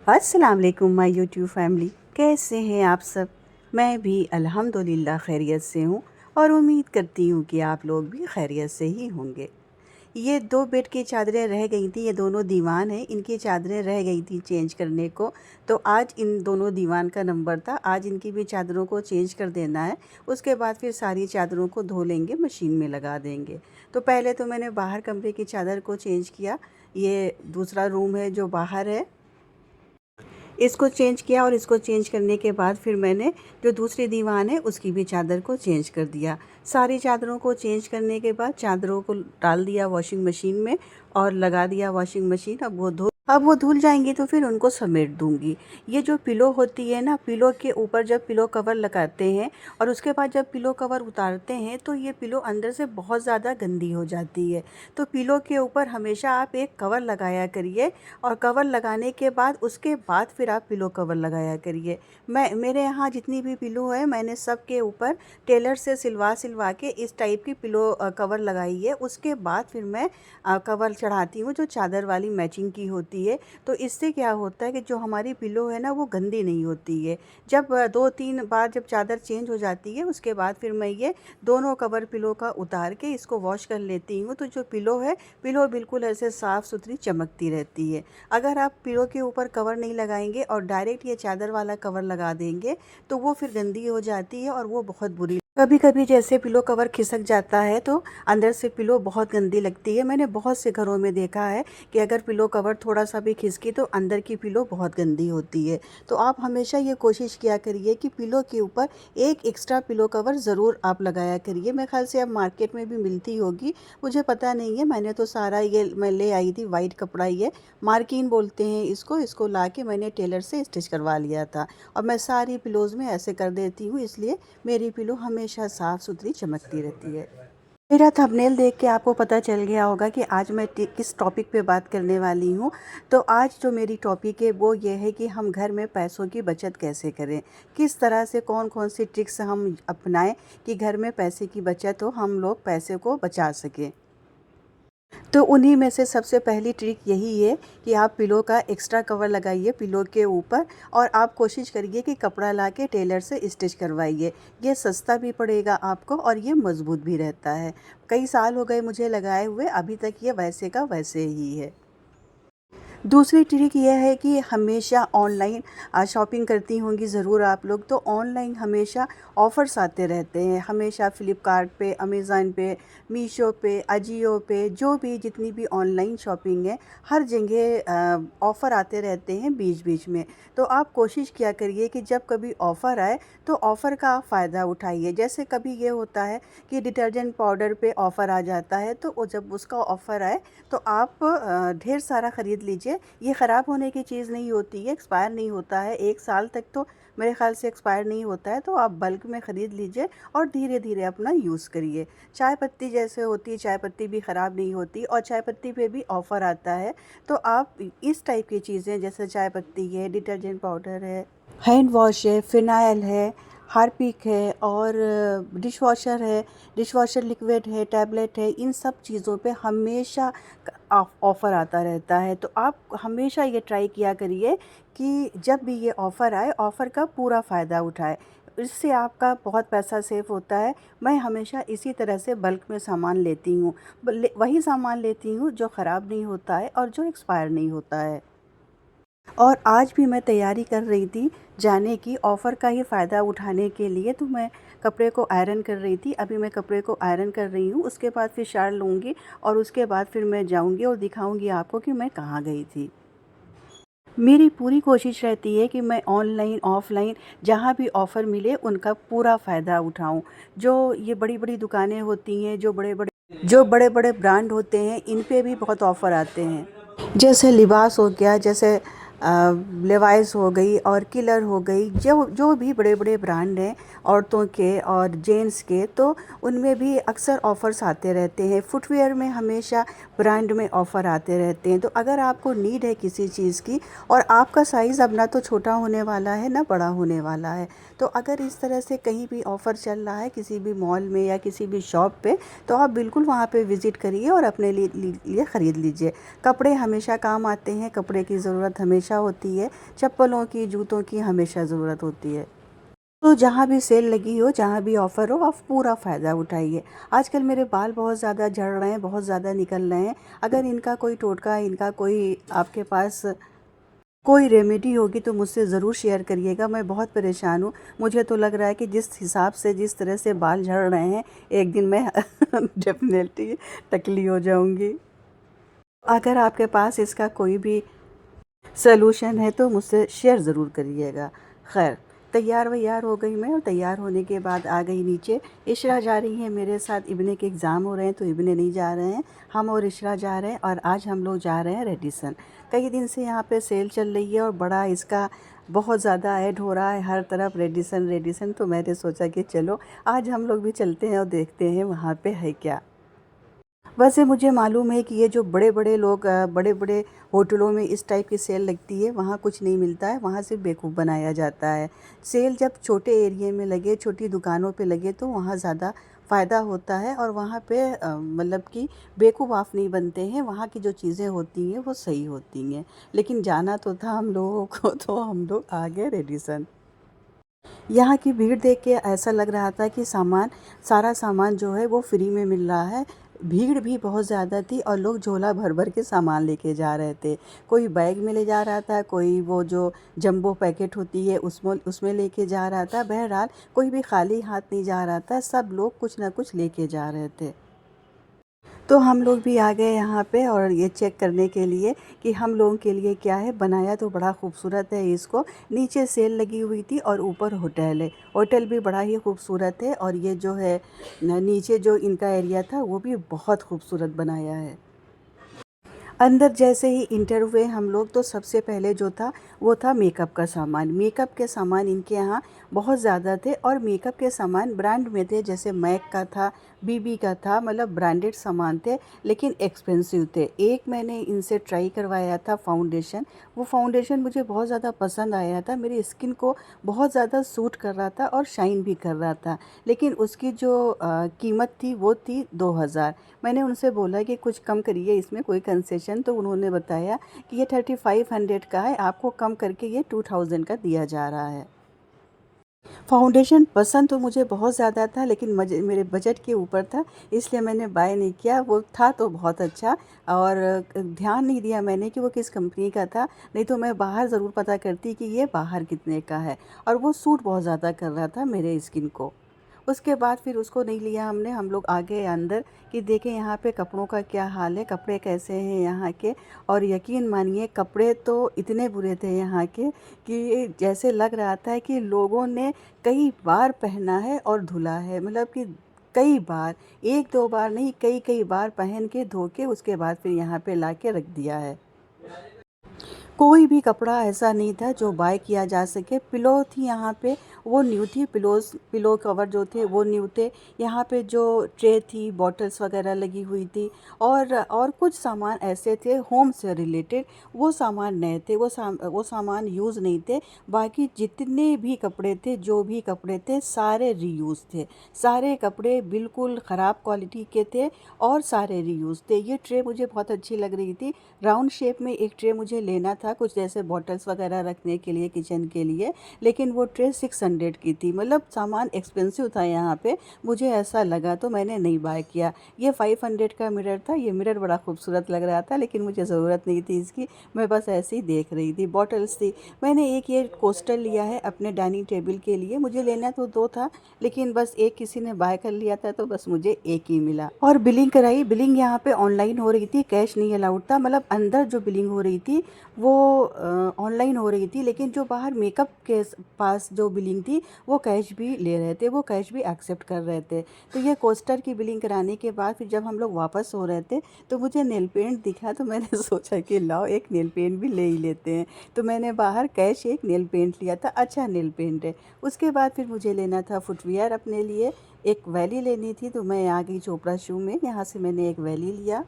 अस्सलाम वालेकुम my YouTube family, कैसे हैं आप सब। मैं भी अल्हम्दुलिल्लाह खैरियत से हूँ और उम्मीद करती हूँ कि आप लोग भी खैरियत से ही होंगे। ये 2 बेड की चादरें रह गई थी, ये दोनों दीवान हैं, इनकी चादरें रह गई थी चेंज करने को। तो आज इन दोनों दीवान का नंबर था, आज इनकी भी चादरों को चेंज कर देना है। उसके बाद फिर सारी चादरों को धो लेंगे, मशीन में लगा देंगे। तो पहले तो मैंने बाहर कमरे की चादर को चेंज किया। ये दूसरा रूम है जो बाहर है, इसको चेंज किया और इसको चेंज करने के बाद फिर मैंने जो दूसरी दीवान है उसकी भी चादर को चेंज कर दिया। सारी चादरों को चेंज करने के बाद चादरों को डाल दिया वॉशिंग मशीन में और लगा दिया वॉशिंग मशीन। अब वो धुल जाएंगी तो फिर उनको समेट दूंगी। ये जो पिलो होती है ना, पिलो के ऊपर जब पिलो कवर लगाते हैं और उसके बाद जब पिलो कवर उतारते हैं तो ये पिलो अंदर से बहुत ज़्यादा गंदी हो जाती है। तो पिलो के ऊपर हमेशा आप एक कवर लगाया करिए और कवर लगाने के बाद उसके बाद फिर आप पिलो कवर लगाया करिए। मेरे यहाँ जितनी भी पिलो है मैंने सब के ऊपर टेलर से सिलवा के इस टाइप की पिलो कवर लगाई है। उसके बाद फिर मैं कवर चढ़ाती हूँ जो चादर वाली मैचिंग की होती है। तो इससे क्या होता है कि जो हमारी पिलो है ना वो गंदी नहीं होती है। जब 2-3 बार जब चादर चेंज हो जाती है उसके बाद फिर मैं ये दोनों कवर पिलो का उतार के इसको वॉश कर लेती हूँ। तो जो पिलो है, पिलो बिल्कुल ऐसे साफ़ सुथरी चमकती रहती है। अगर आप पिलो के ऊपर कवर नहीं लगाएंगे और डायरेक्ट ये चादर वाला कवर लगा देंगे तो वो फिर गंदी हो जाती है और वो बहुत बुरी। कभी कभी जैसे पिलो कवर खिसक जाता है तो अंदर से पिलो बहुत गंदी लगती है। मैंने बहुत से घरों में देखा है कि अगर पिलो कवर थोड़ा सा भी खिसकी तो अंदर की पिलो बहुत गंदी होती है। तो आप हमेशा ये कोशिश किया करिए कि पिलो के ऊपर एक एक्स्ट्रा पिलो कवर ज़रूर आप लगाया करिए। मेरे ख्याल से अब मार्केट में भी मिलती होगी, मुझे पता नहीं है। मैंने तो सारा ये मैं ले आई थी, वाइट कपड़ा, ये मार्किन बोलते हैं इसको ला के मैंने टेलर से स्टिच करवा लिया था और मैं सारी पिलोज़ में ऐसे कर देती हूँ, इसलिए मेरी पिलो हमेशा साफ़ सुथरी चमकती रहती है। मेरा थंबनेल देख के आपको पता चल गया होगा कि आज मैं किस टॉपिक पे बात करने वाली हूँ। तो आज जो मेरी टॉपिक है वो ये है कि हम घर में पैसों की बचत कैसे करें, किस तरह से कौन कौन सी ट्रिक्स हम अपनाएं कि घर में पैसे की बचत हो, हम लोग पैसे को बचा सकें। तो उन्हीं में से सबसे पहली ट्रिक यही है कि आप पिलो का एक्स्ट्रा कवर लगाइए पिलो के ऊपर और आप कोशिश करिए कि कपड़ा ला के टेलर से स्टिच करवाइए। ये सस्ता भी पड़ेगा आपको और ये मज़बूत भी रहता है। कई साल हो गए मुझे लगाए हुए, अभी तक ये वैसे का वैसे ही है। दूसरी ट्रिक यह है कि हमेशा ऑनलाइन शॉपिंग करती होंगी ज़रूर आप लोग। तो ऑनलाइन हमेशा ऑफ़र्स आते रहते हैं, हमेशा फ़्लिपकार्ट पे, अमेज़न पे, मीशो पे, अजियो पे, जो भी जितनी भी ऑनलाइन शॉपिंग है हर जगह ऑफ़र आते रहते हैं बीच बीच में। तो आप कोशिश किया करिए कि जब कभी ऑफ़र आए तो ऑफ़र का आप फ़ायदा उठाइए। जैसे कभी ये होता है कि डिटर्जेंट पाउडर पे ऑफ़र आ जाता है, तो वो जब उसका ऑफ़र आए तो आप ढेर सारा ख़रीद लीजिए। ये ख़राब होने की चीज़ नहीं होती है, एक्सपायर नहीं होता है, 1 साल तक तो मेरे ख़्याल से एक्सपायर नहीं होता है। तो आप बल्क में ख़रीद लीजिए और धीरे धीरे अपना यूज़ करिए। चाय पत्ती जैसे होती है, चाय पत्ती भी ख़राब नहीं होती और चाय पत्ती पे भी ऑफ़र आता है। तो आप इस टाइप की चीज़ें जैसे चाय पत्ती है, डिटर्जेंट पाउडर है, हैंड वॉश है, फ़िनाइल है, हार्पिक है और डिशवॉशर है, डिशवॉशर लिक्विड है, टैबलेट है, इन सब चीज़ों पे हमेशा ऑफ़र आता रहता है। तो आप हमेशा ये ट्राई किया करिए कि जब भी ये ऑफ़र आए, ऑफ़र का पूरा फ़ायदा उठाएं। इससे आपका बहुत पैसा सेव होता है। मैं हमेशा इसी तरह से बल्क में सामान लेती हूँ। वही सामान लेती हूँ जो ख़राब नहीं होता है और जो एक्सपायर नहीं होता है। और आज भी मैं तैयारी कर रही थी जाने की ऑफ़र का ही फ़ायदा उठाने के लिए। तो मैं कपड़े को आयरन कर रही थी, अभी मैं कपड़े को आयरन कर रही हूँ। उसके बाद फिर शावर लूँगी और उसके बाद फिर मैं जाऊँगी और दिखाऊँगी आपको कि मैं कहाँ गई थी। मेरी पूरी कोशिश रहती है कि मैं ऑनलाइन ऑफ़लाइन जहाँ भी ऑफ़र मिले उनका पूरा फ़ायदा उठाऊँ। जो ये बड़ी-बड़ी दुकानें होती हैं, जो बड़े-बड़े ब्रांड होते हैं, इन पे भी बहुत ऑफ़र आते हैं। जैसे लिबास हो गया, जैसे लेवाइस हो गई और किलर हो गई, जो जो भी बड़े बड़े ब्रांड हैं औरतों के और जेंट्स के, तो उनमें भी अक्सर ऑफ़र्स आते रहते हैं। फुटवियर में हमेशा ब्रांड में ऑफ़र आते रहते हैं। तो अगर आपको नीड है किसी चीज़ की और आपका साइज़ अब ना तो छोटा होने वाला है ना बड़ा होने वाला है, तो अगर इस तरह से कहीं भी ऑफ़र चल रहा है किसी भी मॉल में या किसी भी शॉप पे, तो आप बिल्कुल वहाँ पे विज़िट करिए और अपने लिए ख़रीद लीजिए। कपड़े हमेशा काम आते हैं, कपड़े की ज़रूरत हमेशा हमेशा होती है, चप्पलों की, जूतों की हमेशा ज़रूरत होती है। तो जहाँ भी सेल लगी हो, जहाँ भी ऑफ़र हो, आप पूरा फ़ायदा उठाइए। आजकल मेरे बाल बहुत ज़्यादा झड़ रहे हैं, बहुत ज़्यादा निकल रहे हैं। अगर इनका कोई टोटका, इनका कोई आपके पास कोई रेमेडी होगी तो मुझसे ज़रूर शेयर करिएगा। मैं बहुत परेशान हूँ। मुझे तो लग रहा है कि जिस हिसाब से, जिस तरह से बाल झड़ रहे हैं, एक दिन मैं डेफ़िनेटली टकली हो जाऊँगी। अगर आपके पास इसका कोई भी सॉल्यूशन है तो मुझसे शेयर ज़रूर करिएगा। ख़ैर, तैयार-वैयार हो गई मैं, और तैयार होने के बाद आ गई नीचे। इशरा जा रही है मेरे साथ, इब्ने के एग्ज़ाम हो रहे हैं तो इब्ने नहीं जा रहे हैं। हम और इशरा जा रहे हैं, और आज हम लोग जा रहे हैं रेडिसन। कई दिन से यहाँ पे सेल चल रही है और बड़ा इसका बहुत ज़्यादा ऐड हो रहा है हर तरफ, रेडिसन रेडिसन। तो मैंने सोचा कि चलो आज हम लोग भी चलते हैं और देखते हैं वहाँ पे है क्या। वैसे मुझे मालूम है कि ये जो बड़े-बड़े लोग बड़े-बड़े होटलों में इस टाइप की सेल लगती है, वहाँ कुछ नहीं मिलता है, वहाँ सिर्फ़ बेवकूफ़ बनाया जाता है। सेल जब छोटे एरिया में लगे, छोटी दुकानों पे लगे तो वहाँ ज़्यादा फ़ायदा होता है, और वहाँ पे मतलब कि बेवकूफ़ नहीं बनते हैं, वहाँ की जो चीज़ें होती हैं वो सही होती हैं। लेकिन जाना तो था हम लोगों को, तो हम लोग आ गए रेडिसन। यहाँ की भीड़ देख के ऐसा लग रहा था कि सारा सामान जो है वो फ्री में मिल रहा है। भीड़ भी बहुत ज़्यादा थी और लोग झोला भर-भर के सामान लेके जा रहे थे। कोई बैग में ले जा रहा था, कोई वो जो जंबो पैकेट होती है उसमें उसमें लेके जा रहा था। बहरहाल कोई भी खाली हाथ नहीं जा रहा था, सब लोग कुछ न कुछ लेके जा रहे थे। तो हम लोग भी आ गए यहाँ पे, और ये चेक करने के लिए कि हम लोगों के लिए क्या है। बनाया तो बड़ा खूबसूरत है इसको। नीचे सेल लगी हुई थी और ऊपर होटल है। होटल भी बड़ा ही खूबसूरत है, और ये जो है नीचे जो इनका एरिया था वो भी बहुत खूबसूरत बनाया है। अंदर जैसे ही इंटर हुए हम लोग, तो सबसे पहले जो था वो था मेकअप का सामान। मेकअप के सामान इनके यहाँ बहुत ज़्यादा थे, और मेकअप के सामान ब्रांड में थे, जैसे मैक का था, बीबी का था, मतलब ब्रांडेड सामान थे, लेकिन एक्सपेंसिव थे। एक मैंने इनसे ट्राई करवाया था फाउंडेशन। वो फाउंडेशन मुझे बहुत ज़्यादा पसंद आया था, मेरी स्किन को बहुत ज़्यादा सूट कर रहा था और शाइन भी कर रहा था। लेकिन उसकी जो कीमत थी वो थी 2000। मैंने उनसे बोला कि कुछ कम करिए, इसमें कोई कंसेशन। तो उन्होंने बताया कि ये 3500 का है, आपको कम करके ये 2000 का दिया जा रहा है। फाउंडेशन पसंद तो मुझे बहुत ज़्यादा था, लेकिन मेरे बजट के ऊपर था, इसलिए मैंने बाय नहीं किया। वो था तो बहुत अच्छा, और ध्यान नहीं दिया मैंने कि वो किस कंपनी का था, नहीं तो मैं बाहर ज़रूर पता करती कि ये बाहर कितने का है। और वो सूट बहुत ज़्यादा कर रहा था मेरे स्किन को। उसके बाद फिर उसको नहीं लिया हमने, हम लोग आ गए अंदर कि देखें यहाँ पे कपड़ों का क्या हाल है, कपड़े कैसे हैं यहाँ के। और यकीन मानिए, कपड़े तो इतने बुरे थे यहाँ के कि जैसे लग रहा था कि लोगों ने कई बार पहना है और धुला है, मतलब कि कई बार, एक दो बार नहीं, कई कई बार पहन के धो के उसके बाद फिर यहाँ पे ला के रख दिया है। कोई भी कपड़ा ऐसा नहीं था जो बाय किया जा सके। पिलो थी यहाँ पे, वो न्यू थी। पिलो कवर जो थे वो न्यू थे। यहाँ पे जो ट्रे थी, बॉटल्स वगैरह लगी हुई थी, और कुछ सामान ऐसे थे होम से रिलेटेड, वो सामान नए थे, वो सामान यूज़ नहीं थे। बाकी जितने भी कपड़े थे, जो भी कपड़े थे, सारे रीयूज़ थे। सारे कपड़े बिल्कुल ख़राब क्वालिटी के थे, और सारे रीयूज़ थे। ये ट्रे मुझे बहुत अच्छी लग रही थी। राउंड शेप में एक ट्रे मुझे लेना था, कुछ जैसे बॉटल्स वगैरह रखने के लिए, किचन के लिए, लेकिन वो ट्रे 600 की थी। मतलब सामान एक्सपेंसिव था यहाँ पे, मुझे ऐसा लगा, तो मैंने नहीं बाय किया। ये 500 का मिरर था। ये मिरर बड़ा खूबसूरत लग रहा था, लेकिन मुझे ज़रूरत नहीं थी इसकी, मैं बस ऐसे ही देख रही थी। बॉटल्स थी। मैंने एक ये कोस्टर लिया है अपने डाइनिंग टेबल के लिए। मुझे लेना तो दो था, लेकिन बस एक किसी ने बाय कर लिया था, तो बस मुझे एक ही मिला। और बिलिंग कराई। बिलिंग यहाँ पे ऑनलाइन हो रही थी, कैश नहीं अलाउड था। मतलब अंदर जो बिलिंग हो रही थी वो ऑनलाइन हो रही थी, लेकिन जो बाहर मेकअप के पास जो बिलिंग थी वो कैश भी ले रहे थे, वो कैश भी एक्सेप्ट कर रहे थे। तो ये कोस्टर की बिलिंग कराने के बाद फिर जब हम लोग वापस हो रहे थे, तो मुझे नेल पेंट दिखा, तो मैंने सोचा कि लाओ एक नेल पेंट भी ले ही लेते हैं। तो मैंने बाहर कैश एक नेल पेंट लिया था, अच्छा नेल पेंट है। उसके बाद फिर मुझे लेना था फुटवियर अपने लिए, एक वैली लेनी थी, तो मैं आ गई चोपड़ा शू में। यहाँ से मैंने एक वैली लिया।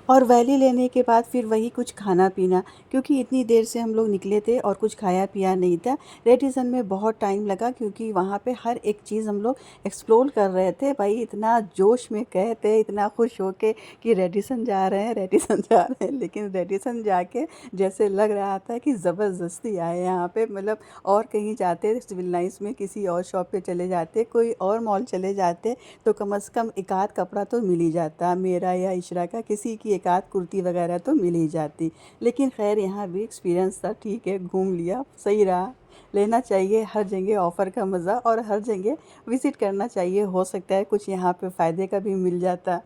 और वैली लेने के बाद फिर वही कुछ खाना पीना, क्योंकि इतनी देर से हम लोग निकले थे और कुछ खाया पिया नहीं था। रेडिसन में बहुत टाइम लगा क्योंकि वहाँ पे हर एक चीज़ हम लोग एक्सप्लोर कर रहे थे। भाई इतना जोश में गए थे, इतना खुश होके कि रेडिसन जा रहे हैं, रेडिसन जा रहे हैं। लेकिन रेडिसन जाके जैसे लग रहा था कि ज़बरदस्ती आए यहाँ पे, मतलब और कहीं जाते सिविल लाइन्स में किसी और शॉप पे चले जाते, कोई और मॉल चले जाते तो कम से कम एक आध कपड़ा तो मिल ही जाता, मेरा या इशरा का, किसी की एक आध कुर्ती वगैरह तो मिल ही जाती। लेकिन खैर यहाँ भी एक्सपीरियंस था, ठीक है, घूम लिया, सही रहा। लेना चाहिए हर जगह ऑफ़र का मज़ा, और हर जगह विज़िट करना चाहिए, हो सकता है कुछ यहाँ पे फ़ायदे का भी मिल जाता।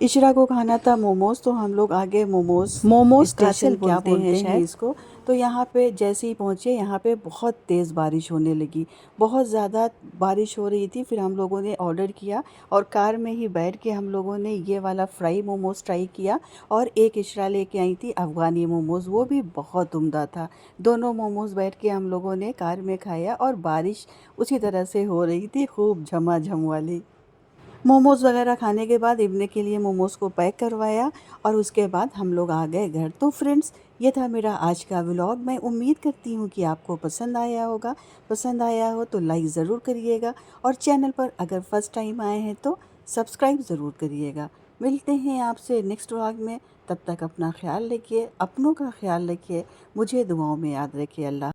इशरा को खाना था मोमोज़, तो हम लोग आगे मोमोज़ स्टेशन क्या बोलते हैं इसको। तो यहाँ पे जैसे ही पहुँचे, यहाँ पे बहुत तेज़ बारिश होने लगी, बहुत ज़्यादा बारिश हो रही थी। फिर हम लोगों ने ऑर्डर किया और कार में ही बैठ के हम लोगों ने ये वाला फ्राई मोमोज़ ट्राई किया, और एक इशरा लेके आई थी अफ़गानी मोमोज़, वो भी बहुत उम्दा था। दोनों मोमोज़ बैठ के हम लोगों ने कार में खाया, और बारिश उसी तरह से हो रही थी, खूब झमाझम वाली। मोमोज़ वगैरह खाने के बाद इब्ने के लिए मोमोज़ को पैक करवाया, और उसके बाद हम लोग आ गए घर। तो फ्रेंड्स, ये था मेरा आज का व्लॉग। मैं उम्मीद करती हूँ कि आपको पसंद आया होगा। पसंद आया हो तो लाइक ज़रूर करिएगा, और चैनल पर अगर फर्स्ट टाइम आए हैं तो सब्सक्राइब ज़रूर करिएगा। मिलते हैं आपसे नेक्स्ट व्लॉग में। तब तक अपना ख्याल रखिए, अपनों का ख्याल रखिए, मुझे दुआओं में याद रखिए। अल्लाह।